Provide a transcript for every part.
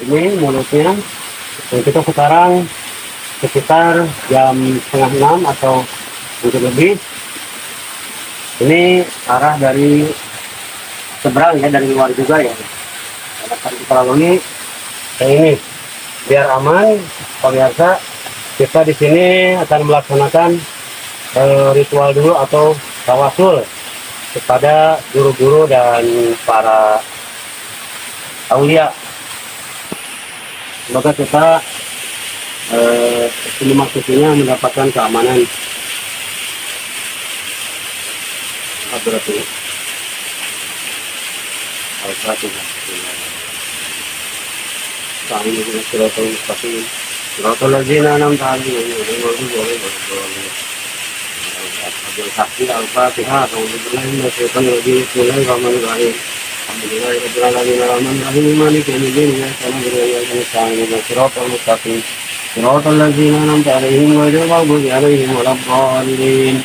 ini mulutnya. Dan kita sekarang sekitar jam setengah 6 atau mungkin lebih. Ini arah dari seberang ya, dari luar juga ya. Akan kita lalui yang ini biar aman. Pemirsa, kita di sini akan melaksanakan ritual dulu atau tawasul kepada guru-guru dan para aulia. Semoga kita memasukinya mendapatkan keamanan. Berarti kami suratul mustaqim suratul ladzina an'amta alaihim ghairil maghdubi alaihim Al-Fatihah. A'udzubillahi minasyaitonir rajim. Bismillahirrahmanirrahim. Alhamdulillahirabbil alamin arrahmanir rahim maliki yaumiddin iyyaka na'budu wa iyyaka nasta'in ihdinas siratal mustaqim siratal ladzina an'amta alaihim ghairil maghdubi alaihim waladdallin.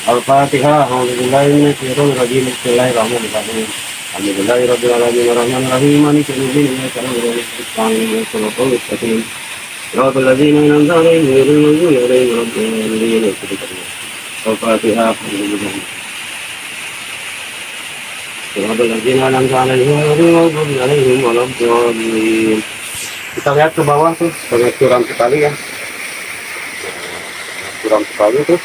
Al-Fatihah. A'udzubillahi minasyaitonir rajim. Bismillahirrahmanirrahim. Alhamdulillahirabbil alamin arrahmanir rahim maliki yaumiddin iyyaka na'budu wa iyyaka nasta'in ihdinas siratal mustaqim siratal ladzina an'amta alaihim ghairil maghdubi alaihim waladdallin. Al-Fatihah. Siratal ladzina an'amta alaihim ghairil maghdubi alaihim waladdallin. Kita lihat ke bawah tuh, sangat curam sekali ya. Curam sekali tuh.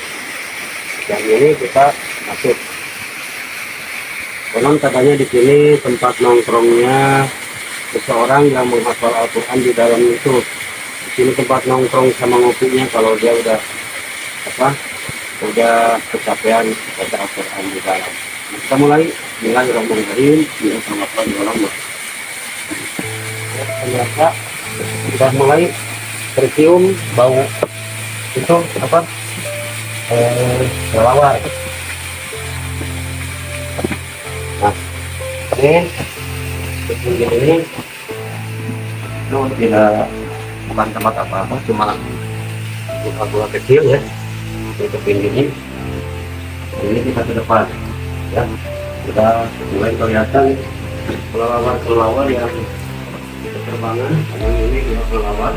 Dan ini kita masuk. Konon katanya di sini tempat nongkrongnya seseorang yang menghafal Al-Quran di dalam itu. Di sini tempat nongkrong sama ngopinya kalau dia udah kecapean baca Al-Quran di dalam. Nah, kita mulai. Bismillahirrahmanirrahim. Bismillahirrahmanirrahim. Ternyata sudah mulai tercium bau itu kelelawar. Nah, ini itu tidak bukan tempat apa-apa, cuma buka-buka kecil ya untuk ini. Ini kita ke depan ya, kita mulai kelihatan kelelawar yang berterbangan. Ini juga kelelawar.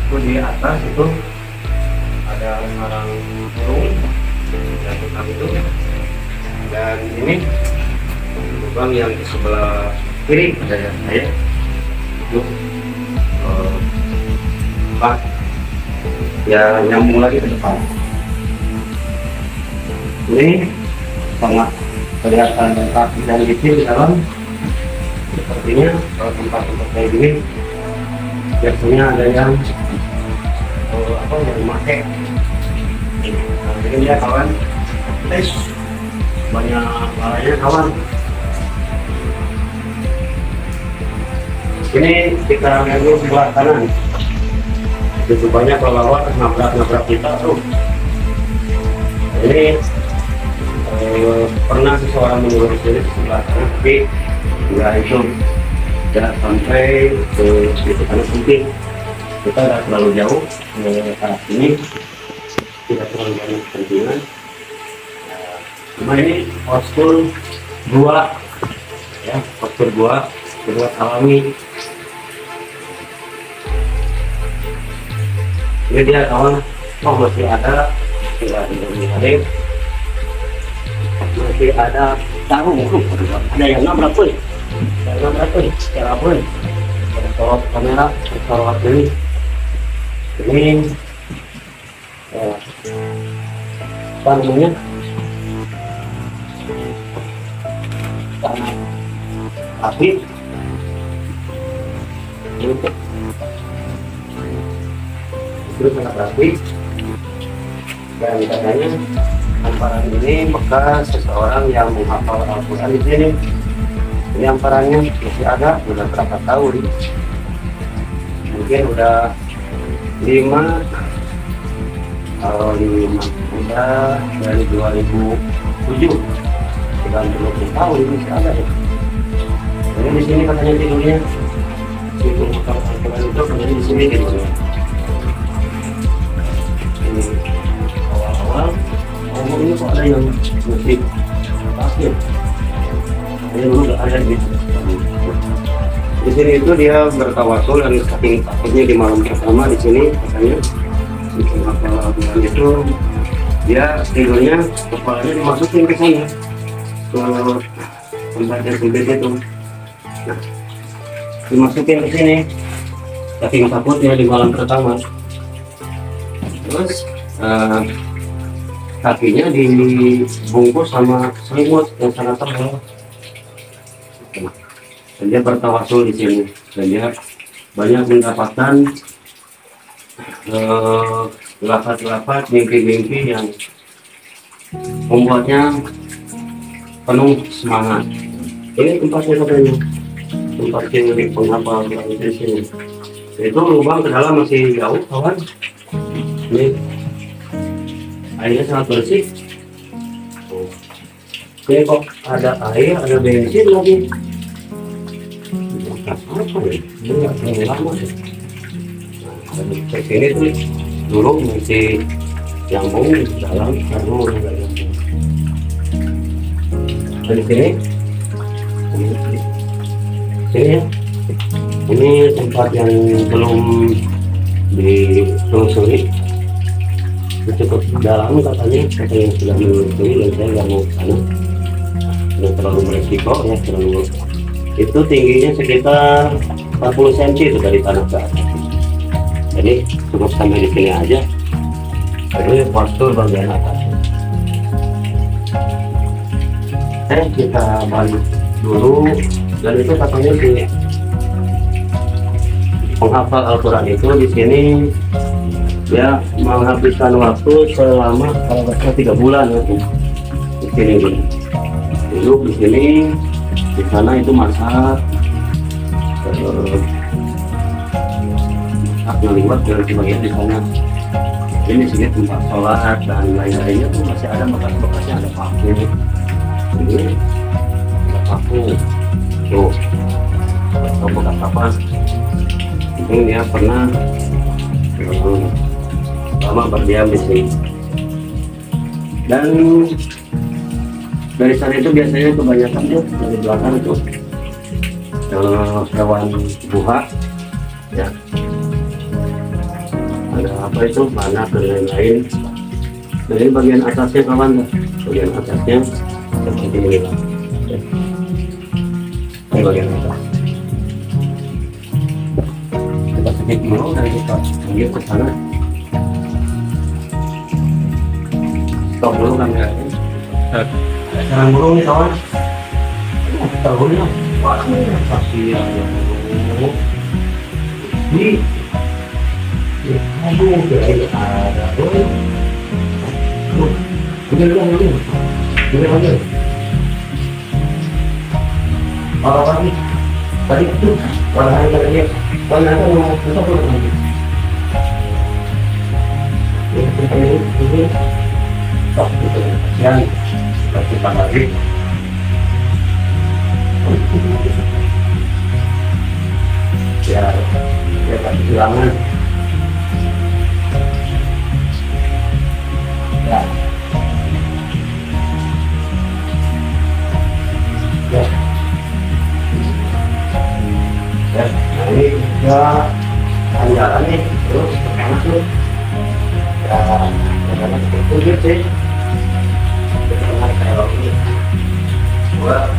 Itu di atas itu ada sarang burung dan hitam itu, dan ini lubang yang di sebelah kiri ada saya itu ya nyambung lagi ke depan. Ini sangat kelihatan rapi dan detail di dalam. Sepertinya kalau tempat-tempat kayak gini biasanya ada yang yang memakai. Nah, jadi dia kawan, banyak balanya kawan. Ini kita lihat dulu sebelah kanan. Itu banyak kelelawar nabrak kita tuh. Ini pernah seseorang menyuruh sini di sebelah kanan, tapi nggak itu tidak sampai ke situ karena sempit. Kita tidak terlalu jauh ke arah sini, tidak terlalu banyak kepentingan. Cuma ini postur gua ya, postur gua alami. Ini dia kawan. Masih ada, masih ada sarung. Ada yang nabrak pun, cara pun. Ada sorot kamera, sorot ini. Apa namanya? Tanah api. Itu sangat rapi, dan katanya hamparan ini bekas seseorang yang menghafal Al-Quran di sini. Ini hamparannya masih ada, sudah berapa tahun? Mungkin udah 5 udah dari 2007, 30 tahun ini masih ada ya. Jadi di sini katanya tidurnya, itu menghafal Al-Quran itu katanya di sini tidurnya. Awal-awal ini kok ada yang musik pasir. Ini dulu nggak ada gitu. Di sini itu dia bertawasul dan saking takutnya di malam pertama di sini katanya di beberapa bulan itu dia tidurnya kepalanya dimasukin ke sana ke tempat yang sempit itu. Nah, dimasukin ke sini saking takutnya di malam pertama. Terus kakinya dibungkus sama selimut yang sangat tebal. Dan dia bertawasul di sini dan dia banyak mendapatkan lafaz-lafaz mimpi-mimpi yang membuatnya penuh semangat. Ini tempatnya katanya, tempat yang penghafal di sini. Itu lubang ke dalam masih jauh kawan. Ini airnya sangat bersih. Ini kok ada air, ada bensin lagi. Apa ya? Ini nggak terlalu lama sih. Nah, dari sini tuh dulu masih nyambung dalam karena udah nggak nyambung. Dari sini ya. Ini tempat yang belum ditelusuri. Cukup dalam katanya yang sudah menelusuri dan saya nggak mau ke sana. Sudah terlalu beresiko ya, terlalu. Itu tingginya sekitar 40 cm itu dari tanah ke atas. Jadi cukup sampai di sini aja. Ini postur bagian atas. Kita balik dulu. Dan itu katanya di penghafal Al-Quran itu di sini dia menghabiskan waktu selama kalau nggak salah 3 bulan itu di sini duduk di sini, di sana itu masak ngeliwat dan sebagian di sana. Ini sini tempat sholat dan lain-lainnya tuh masih ada bekas-bekasnya, ada paku ini, ada paku tuh atau bekas apa ini dia pernah lama berdiam di sini. Dan dari sana itu biasanya kebanyakan tuh dari belakang itu hewan buah ya, ada apa itu mana dan lain-lain. Dari bagian atasnya kawan, bagian atasnya seperti ini lah. Ini bagian atas. Kita sedikit dulu dari kita lanjut ke sana. Stop dulu kameranya. Sarang burung nih kawan. Terhulnya. Wah, kasihan. Di aduh, dari ada. Udah lagi. Orang lagi. Tadi itu orang lain katanya. Orang lain mau besok lagi. Ini stop itu yang kita lagi. Ya kasih silangan. Ya. Ya. Ya, nah ini juga jalan nih, terus ke kanan tuh. Ya, jalan itu sih. Kalau ini gua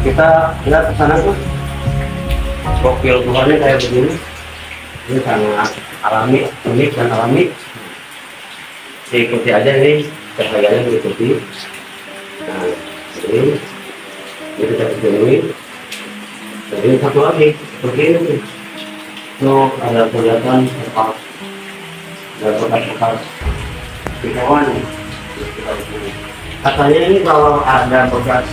kita lihat ke sana tuh. Profil Tuhannya kayak begini. Ini sangat alami, unik dan alami. Diikuti aja ini cahayanya diikuti. Nah, ini kita penuhi. Dan ini satu lagi begini. So ada kelihatan sepak, ada bekas-bekas di kawan. Katanya ini kalau ada bekas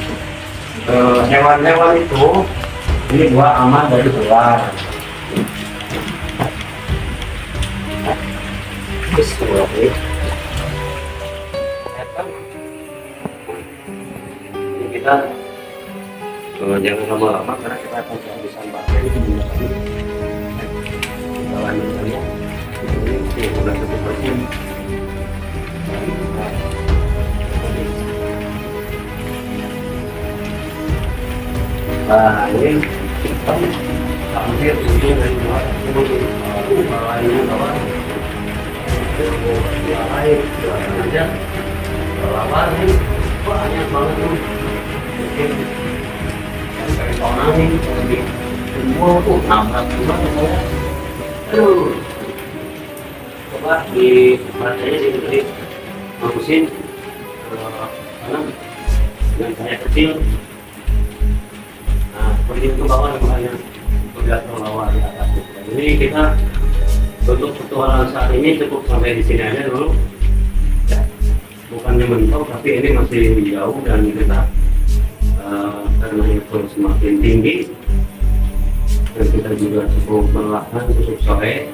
hewan-hewan itu, ini gua aman dari luar. Bismillahirrahmanirrahim. Ini kita jangan lama-lama karena kita akan kehabisan baterai itu dulu tadi. Kita lanjut saja. Ini udah cukup bersih. Nah ini hampir ujung dari luar lainnya bawah air aja lawan nih banyak banget tuh mungkin sampai tahun nih lebih semua tuh nabrak juga saya. Aduh, coba di bacanya di sini bagusin karena dengan saya kecil. Nah seperti itu bawah makanya sudah terlalu di atas. Jadi kita untuk petualangan saat ini cukup sampai di sini aja dulu. Ya, bukannya mentok tapi ini masih jauh dan kita karena itu semakin tinggi dan kita juga cukup melelahkan untuk sore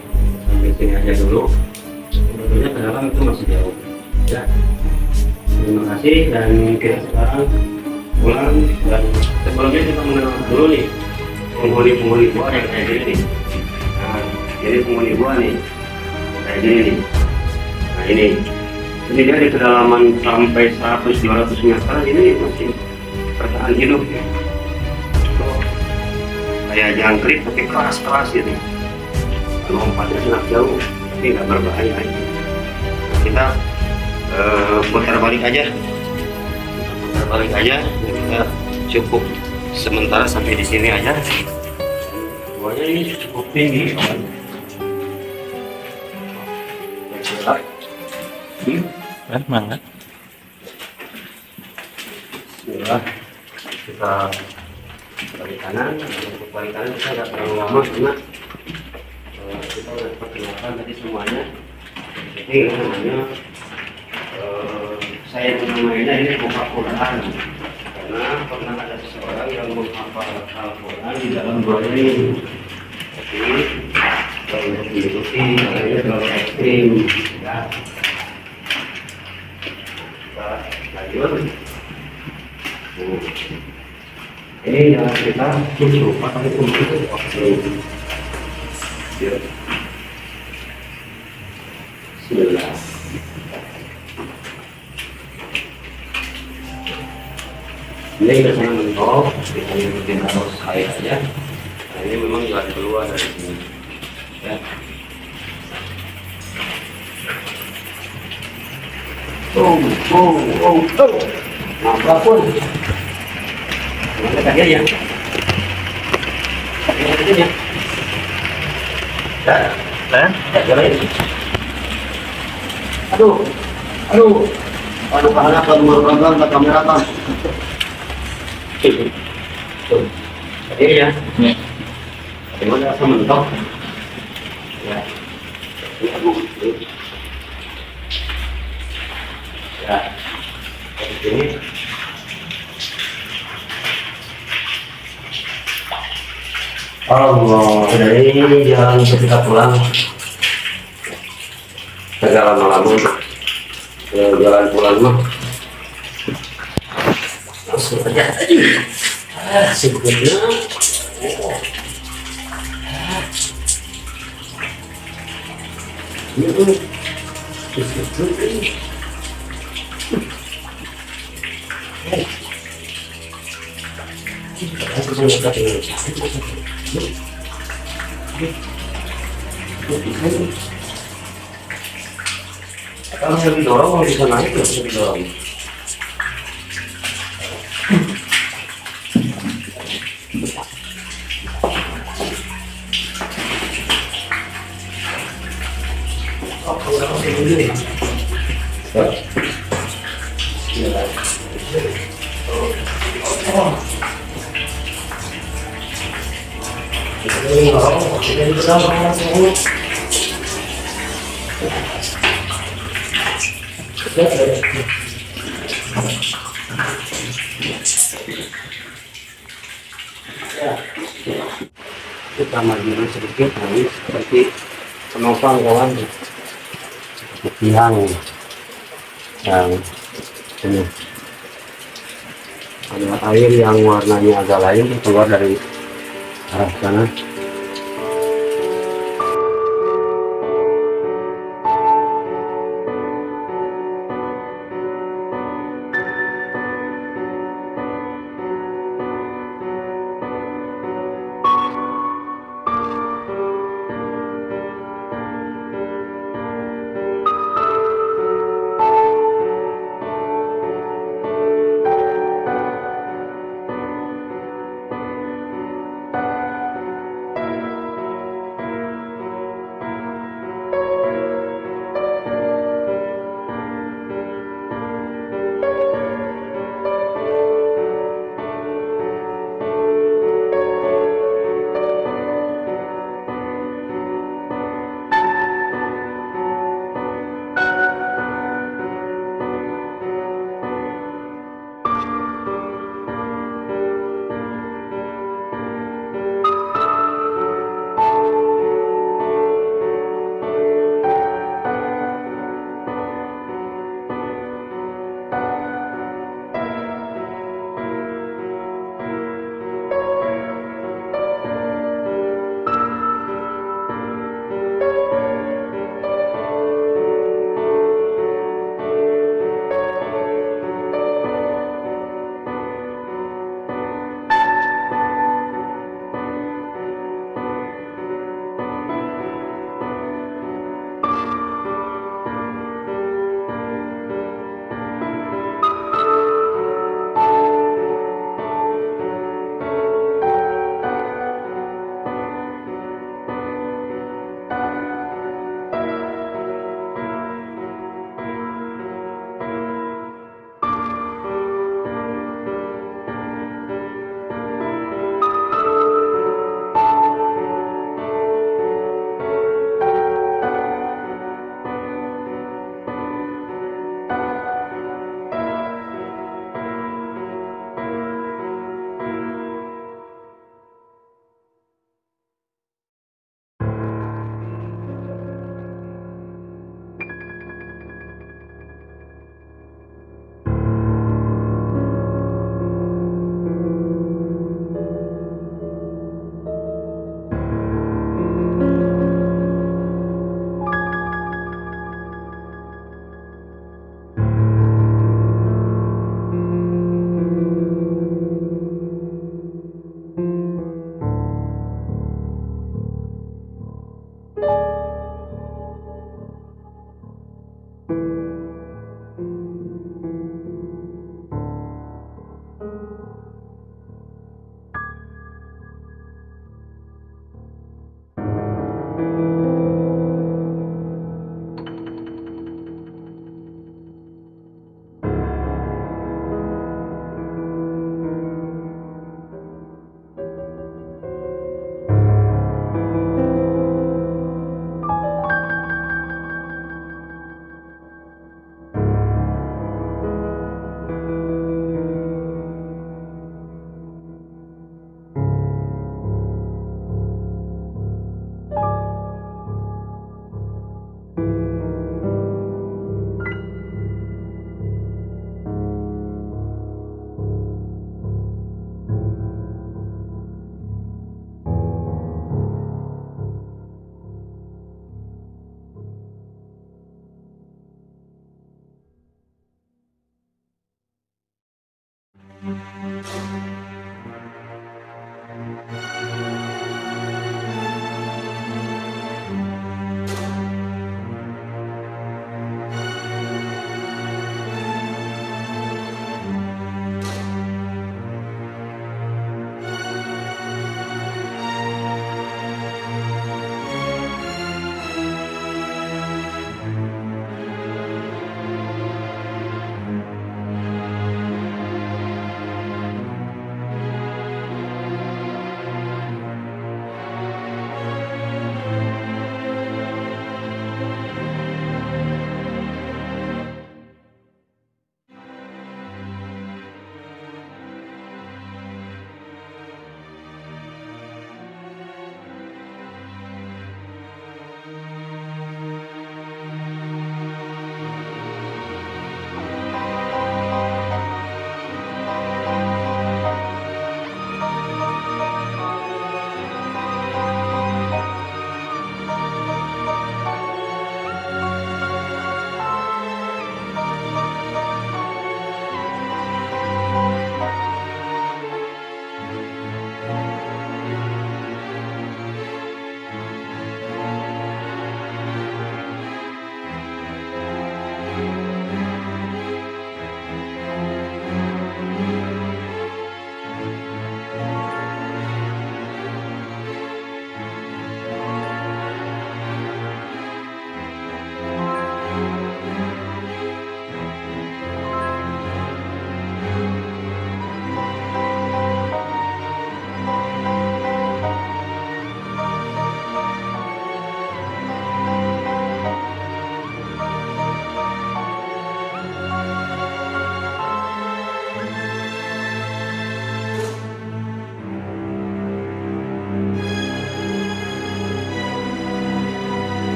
sampai sini aja dulu. Sebetulnya ke dalam itu masih jauh. Ya, terima kasih dan kita sekarang pulang dan sebelumnya kita mengenal dulu nih penghuni gua yang kayak gini nih. Nah, jadi penghuni gua nih kayak gini nih. Nah ini dia di kedalaman sampai 100-200 meter ini masih bertahan hidup ya. Tuh, kayak jangkrik tapi keras gitu. Lompatnya sangat jauh tapi nggak berbahaya. Nah, kita putar balik aja. Kita cukup sementara sampai di sini aja. Buahnya ini cukup tinggi kawan. Mana? Bismillah, kita balik kanan. Untuk balik kanan kita nggak terlalu lama karena kita udah perkenalkan tadi semuanya. Jadi namanya saya menamainya ini Al-Quran karena pernah ada seseorang yang menghafal Al-Quran di dalam gua ini. Jadi kalau untuk diikuti caranya terlalu ekstrim ya. Kita lanjut. Ini yang kita tutup pakai tutup waktu. Bismillah. Ini biasanya mentok, kita ikutin arus air aja. Nah, ini memang jalan keluar dari sini. Ya. Nabrak pun. Mana tadi ya? Ini ya. Ya, jalan ini. Aduh, karena pemeran ke kamera kan. Tadi ya. Gimana rasa mentok? Ya. Ya. Di sini. Allah, dari jalan kita pulang. Agak lama-lama. Jalan pulang mah. Langsung aja aja. Sebetulnya. Ini tuh. Kalau yang didorong, kalau bisa naik, ya bisa didorong. Oh, kalau begini. Kita maju sedikit nanti seperti penopang kawan seperti tiang yang ini ada air yang warnanya agak lain keluar dari arah sana.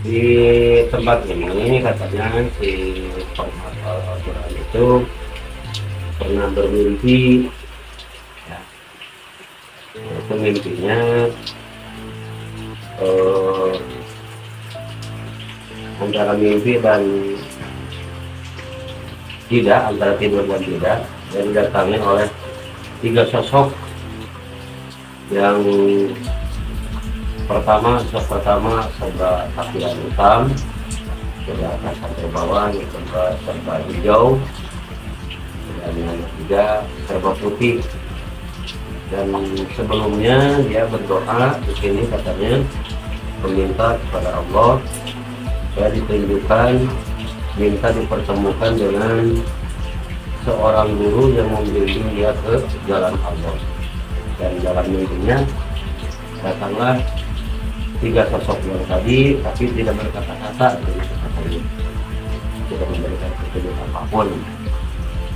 Di tempat ini katanya si penghafal Al-Quran itu pernah bermimpi, ya. Itu mimpinya antara mimpi dan tidak, antara tidur dan tidak, dan didatangi oleh 3 sosok. Yang sosok pertama serba tampilan hitam dari atas sampai bawah, yang kedua serba hijau, dan yang ketiga serba putih. Dan sebelumnya dia berdoa di sini, katanya meminta kepada Allah supaya ditunjukkan, minta dipertemukan dengan seorang guru yang membimbing dia ke jalan Allah. Dan dalam mimpinya datanglah 3 sosok yang tadi, tapi tidak berkata-kata, tidak memberikan petunjuk apapun.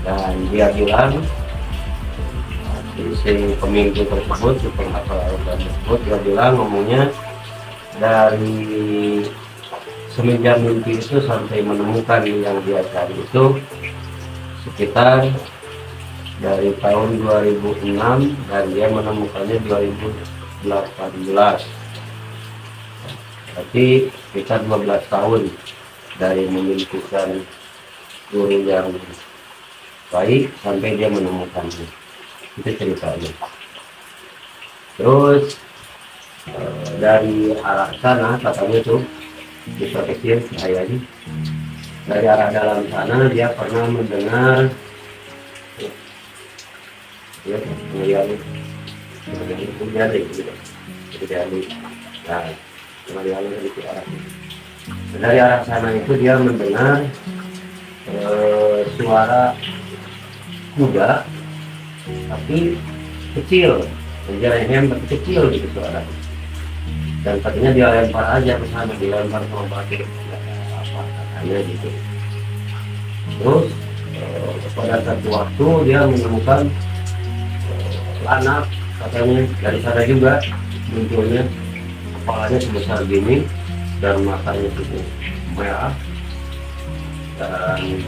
Dan dia bilang, si pemimpin tersebut, si penghafal Al-Quran tersebut, dia bilang ngomongnya, dari semenjak mimpi itu sampai menemukan yang dia cari itu sekitar dari tahun 2006, dan dia menemukannya 2018. Berarti sekitar 12 tahun dari memimpikan guru yang baik sampai dia menemukannya. Itu ceritanya. Terus dari arah sana katanya tuh diperkecil cahayanya, dari arah dalam sana dia pernah mendengar ya melihat dari arah sana itu dia mendengar suara kuda tapi kecil, menjerenghem tapi kecil gitu suara. Dan katanya dia lempar aja ke sana, dilempar sama batu, apa katanya gitu. Terus pada satu waktu dia menemukan lanak, katanya dari sana juga munculnya, kepalanya sebesar gini dan matanya cukup merah, dan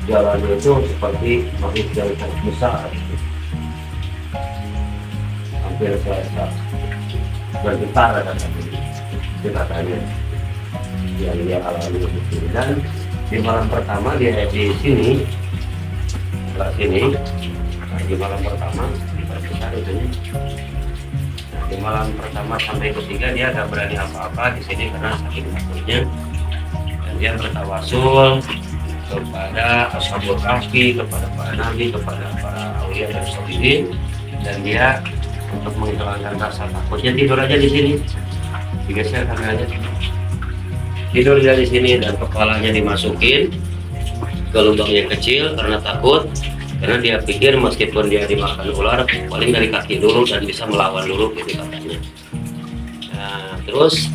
jalannya itu seperti makhluk yang sangat besar, hampir serasa bergetar katanya yang dia alami itu. Dan di malam pertama dia di sini, sebelah sini, di malam pertama besar itu. Nah, di malam pertama sampai ketiga dia gak berani apa-apa di sini karena saking takutnya, dan dia bertawasul kepada ashabul kahfi, kepada para nabi, kepada para aulia dan sholihin, dan dia untuk menghilangkan rasa takutnya tidur aja di sini, digeser kameranya, tidur dia di sini, dan kepalanya dimasukin ke lubang yang kecil karena takut, karena dia pikir meskipun dia dimakan ular paling dari kaki dulu dan bisa melawan dulu gitu katanya. Nah, terus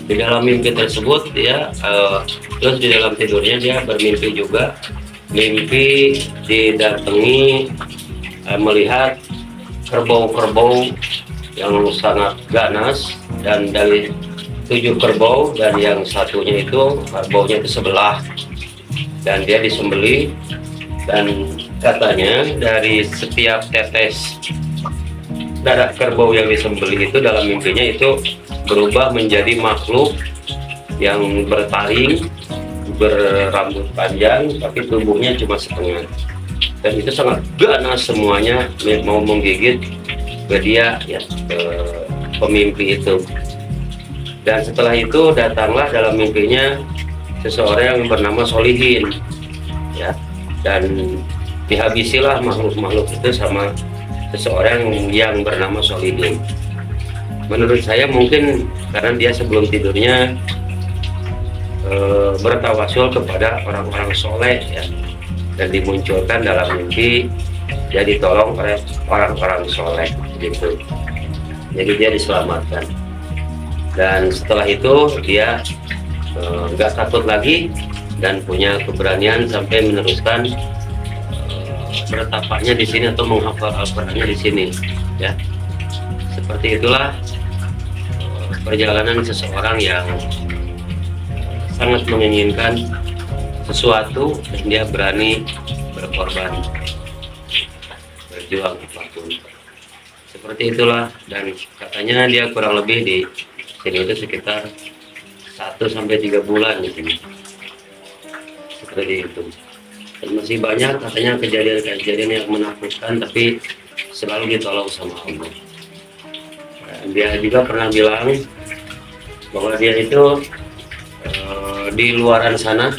di dalam mimpi tersebut dia terus di dalam tidurnya dia bermimpi juga, mimpi didatangi melihat kerbau-kerbau yang sangat ganas, dan dari 7 kerbau, dan yang satunya itu kerbaunya itu sebelah, dan dia disembelih. Dan katanya dari setiap tetes darah kerbau yang disembelih itu dalam mimpinya itu berubah menjadi makhluk yang bertaring, berambut panjang, tapi tubuhnya cuma setengah, dan itu sangat ganas semuanya, mau menggigit ke dia ya, ke pemimpi itu. Dan setelah itu datanglah dalam mimpinya seseorang yang bernama Sholihin ya, dan dihabisilah makhluk-makhluk itu sama seseorang yang bernama Sholihin. Menurut saya mungkin karena dia sebelum tidurnya bertawasul kepada orang-orang soleh ya, dan dimunculkan dalam mimpi dia ditolong oleh orang-orang soleh gitu, jadi dia diselamatkan. Dan setelah itu dia nggak takut lagi dan punya keberanian sampai meneruskan bertapaknya di sini atau menghafal Al-Qurannya di sini ya. Seperti itulah perjalanan seseorang yang sangat menginginkan sesuatu dan dia berani berkorban, berjuang apapun. Seperti itulah, dan katanya dia kurang lebih di sini itu sekitar 1-3 bulan di sini. Seperti itu. Dan masih banyak katanya kejadian-kejadian yang menakutkan, tapi selalu ditolong sama Allah. Dan dia juga pernah bilang bahwa dia itu di luaran sana,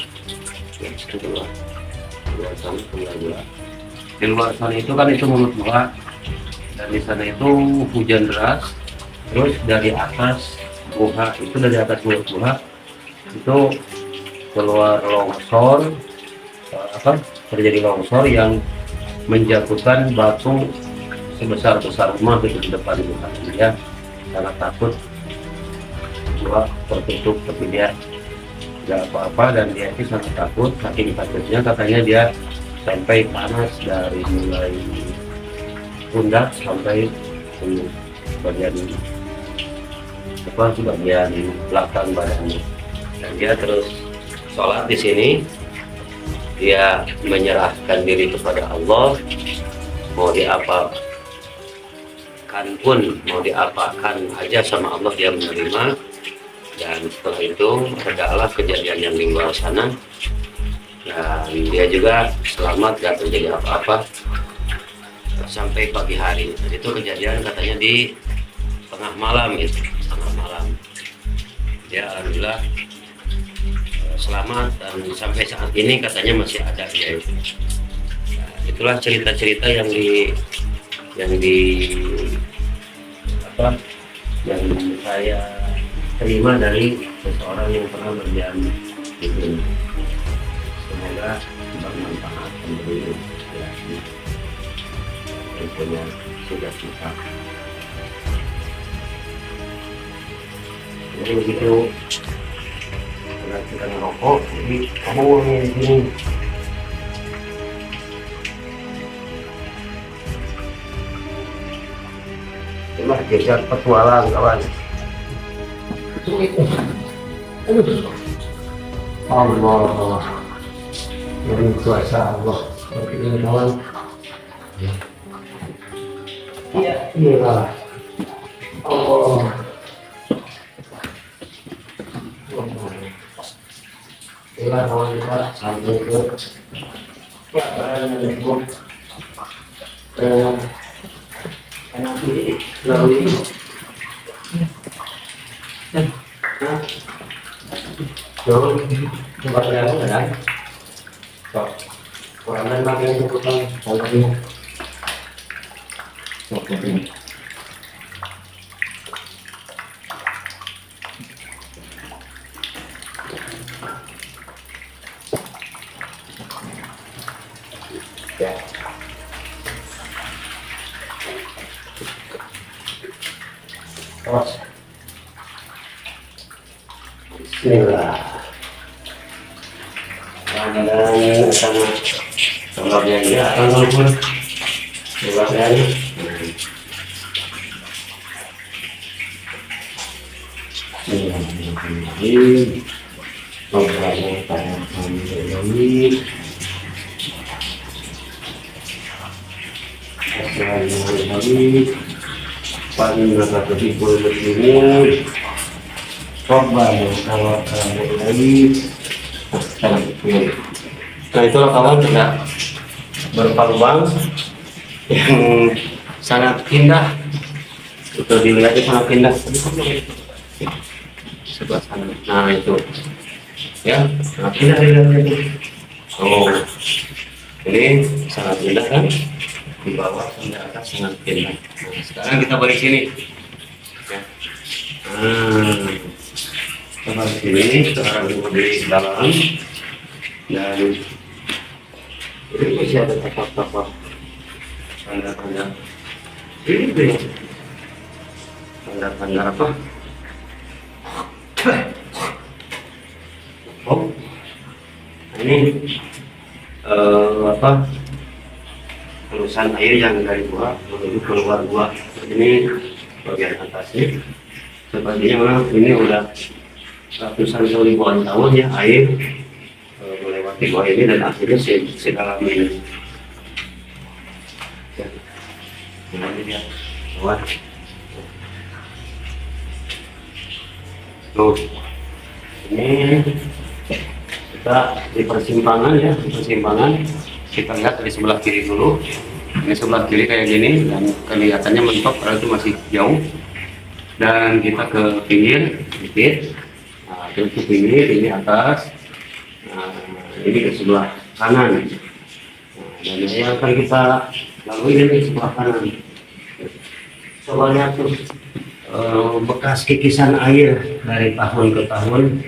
di luar sana itu kan itu mulut gua, dan di sana itu hujan deras, terus dari atas mulut gua itu keluar longsor, terjadi longsor yang menjatuhkan batu sebesar rumah gitu di depan gua. Dia sangat takut, gua tertutup, tapi dia nggak apa-apa, dan dia itu sangat takut. Saking takutnya katanya dia sampai panas dari mulai pundak sampai bagian belakang badannya. Dan dia terus sholat di sini. Dia menyerahkan diri kepada Allah, mau diapakan aja sama Allah dia menerima. Dan setelah itu adalah kejadian yang di luar sana, dan dia juga selamat, gak terjadi apa-apa sampai pagi hari. Dan itu kejadian katanya di tengah malam, dia alhamdulillah selamat, dan sampai saat ini katanya masih ada dia itu. Nah, itulah cerita-cerita yang saya terima dari seseorang yang pernah berjalan di sini. Semoga bermanfaat memberi inspirasi dan punya cita-cita. Jadi begitu kita ngerokok, jadi kamu di sini. Itulah jejak petualang, kawan. Allah, dari kuasa Allah. Seperti ini, kawan. Iya, iyalah. Allah. Itulah kawan kita sampai ke nanti lalu ini. Jauh tempat yang ada, kok orang makin kebutuhan kalau ini. Ya. Terus. Bismillah. Ramadan sama tanggalnya ya, tanggal pun bulan. Ini programnya pada kami. Assalamualaikum warahmatullahi wabarakatuh. Korban kalau lagi. Nah, itulah kawan kita berupa lubang yang sangat indah. Itu dilihat sangat indah. Sebelah sana. Nah itu, ya sangat indah dilihatnya. Oh, ini sangat indah kan? Di bawah sampai atas sangat indah. Nah, sekarang kita balik sini. Ya. Kita balik sini, sekarang kita di dalam, dan ini masih ada tapak-tapak tanda-tanda. Ini tuh tanda-tanda apa? Oh, ini apa? Terusan air yang dari gua menuju keluar gua. Ini bagian atasnya. sepertinya memang ini udah ratusan ribuan tahun ya air melewati gua ini dan akhirnya si dalam ini. Ya, ini dia. Wah. Tuh, ini kita di persimpangan ya, di persimpangan kita lihat dari sebelah kiri dulu. Ini sebelah kiri kayak gini dan kelihatannya mentok karena itu masih jauh. Dan kita ke pinggir sedikit, nah, terus ke pinggir ini atas, nah, ini ke sebelah kanan. Nah, dan ini yang akan kita lalui ini sebelah kanan. Coba lihat tuh bekas kikisan air dari tahun ke tahun,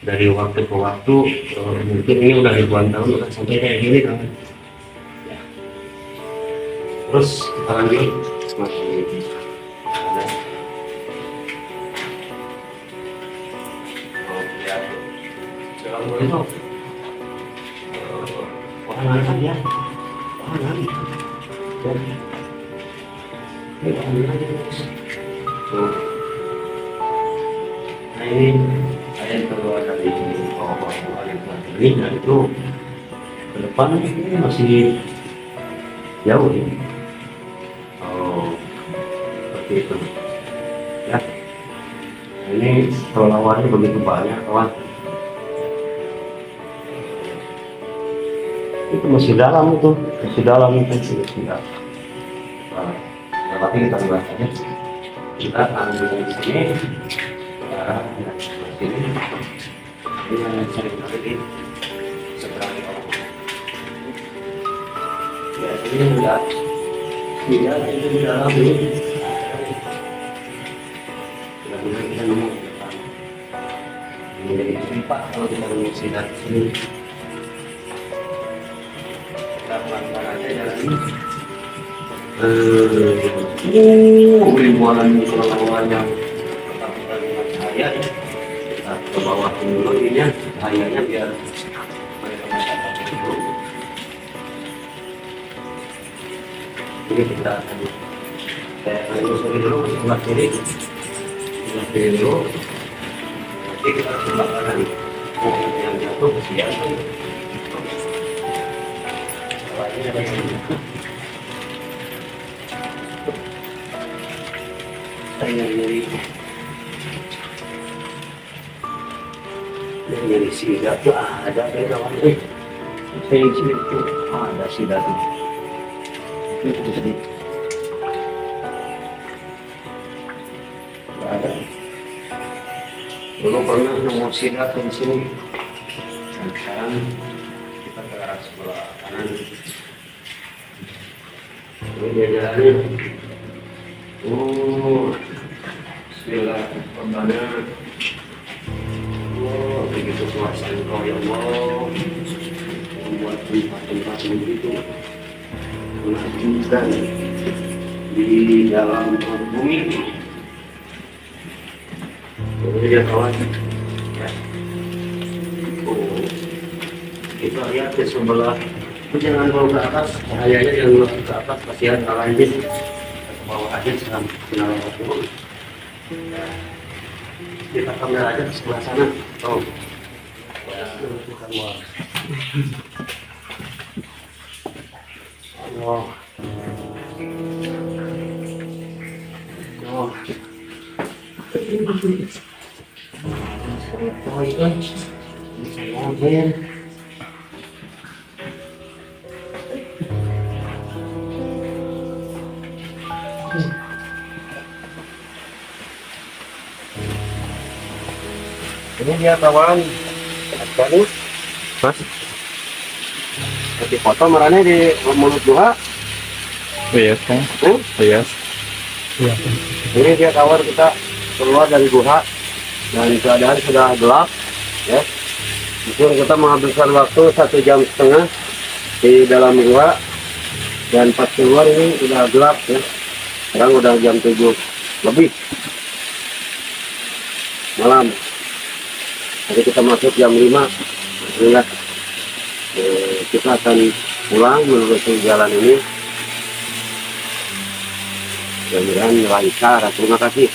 dari waktu ke waktu, mungkin ini udah ribuan tahun udah sampai kayak gini kan. Ya. Terus kita lanjut masih ada. Oh ya, jangan boleh tuh. Wahan kan ya, wahan. Ini wahan aja guys. Nah ini ayat kedua dari pokok-pokok ayat ini, dan itu ke depan ini masih jauh ya. Oh, seperti itu ya. Nah, ini kelelawannya begitu banyak kawan. Itu masih dalam itu tidak. Nah, tapi kita lihat aja. Kita ambil di sini, ini yang saya cari seberang orang. Ya ini enggak, tidak ini di dalam ini. Mudah-mudahan kita nemu menjadi tempat kalau kita mengisi dari sini. Kita pelan-pelan aja jalan ini. Ribuan kelelawar yang ketakutan dengan cahaya ya. Kita ke bawah dulu ini cahayanya biar mereka masyarakat dulu. Ini kita akan telusuri dulu sebelah kiri dulu. Nanti kita sebelah kanan yang jatuh kesian. Ini ada yang dari sidat tuh ada kawan saya itu ada sidat itu jadi ada dulu pernah nemu sidat di sini dan sekarang kita ke arah sebelah kanan ini dia jalannya. Bismillahirrahmanirrahim. Oh, begitu kuasa Engkau ya Allah, membuat tempat-tempat begitu menakjubkan di dalam bumi. Ini dia kawan. Ya. Oh, kita lihat di sebelah. Jangan bawa ke atas, cahayanya yang ke atas kasihan lanjut. Bawah aja sedang final turun. Kita kamera aja ke sebelah sana. Oh, ya, bukan luar. Oh, oh, oh itu bisa mobil. Ini dia kawan, ada nih, mas. Di foto marahnya di mulut gua. Iya kan? Iya. Ini dia kawan, kita keluar dari gua dan keadaan sudah gelap, ya. Mungkin kita menghabiskan waktu 1,5 jam di dalam gua dan pas keluar ini sudah gelap, ya. Sekarang udah jam 7 lebih malam. Jadi kita masuk jam 5 ya. Kita akan pulang menelusuri jalan ini. Mudah-mudahan lancar. Terima kasih.